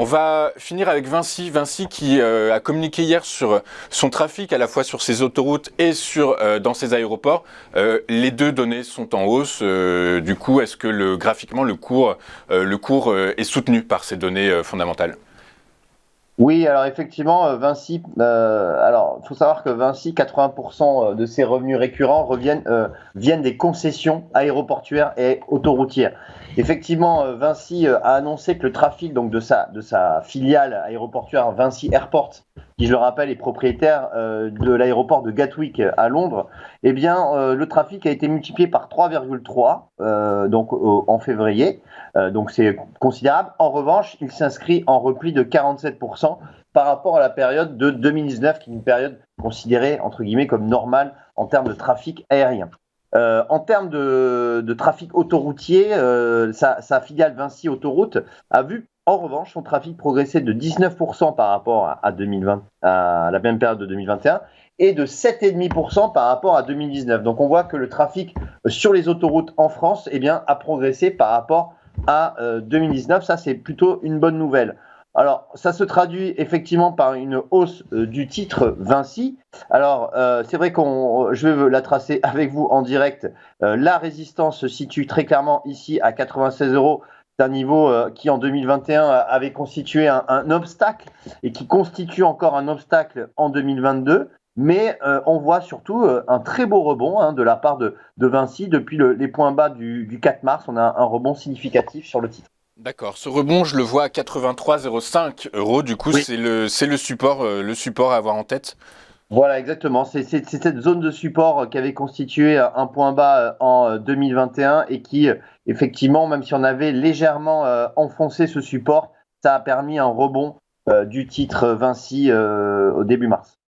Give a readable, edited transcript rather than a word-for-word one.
va finir avec Vinci. Vinci qui a communiqué hier sur son trafic, à la fois sur ses autoroutes et dans ses aéroports. Les deux données sont en hausse. Du coup, est-ce que graphiquement, le cours est soutenu par ces données fondamentales? Oui, alors effectivement, Vinci, alors il faut savoir que Vinci, 80% de ses revenus récurrents viennent des concessions aéroportuaires et autoroutières. Effectivement, Vinci a annoncé que le trafic donc, de sa filiale aéroportuaire Vinci Airport, qui je le rappelle est propriétaire de l'aéroport de Gatwick à Londres, eh bien le trafic a été multiplié par 3,3 en février. Donc c'est considérable. En revanche, il s'inscrit en repli de 47% par rapport à la période de 2019, qui est une période considérée entre guillemets comme normale en termes de trafic aérien. En termes de trafic autoroutier, sa filiale Vinci Autoroute a vu en revanche son trafic progresser de 19% par rapport à 2020, à la même période de 2021 et de 7,5% par rapport à 2019. Donc on voit que le trafic sur les autoroutes en France a progressé par rapport à 2019. Ça, c'est plutôt une bonne nouvelle. Alors, ça se traduit effectivement par une hausse du titre Vinci. Alors, c'est vrai je vais la tracer avec vous en direct. La résistance se situe très clairement ici à 96 euros. C'est un niveau qui, en 2021, avait constitué un obstacle et qui constitue encore un obstacle en 2022. Mais on voit surtout un très beau rebond de la part de Vinci. Depuis les points bas du 4 mars, on a un rebond significatif sur le titre. D'accord. Ce rebond, je le vois à 83,05 euros. Du coup, Oui. c'est le support à avoir en tête. Voilà, exactement. C'est cette zone de support qui avait constitué un point bas en 2021 et qui, effectivement, même si on avait légèrement enfoncé ce support, ça a permis un rebond du titre Vinci au début mars.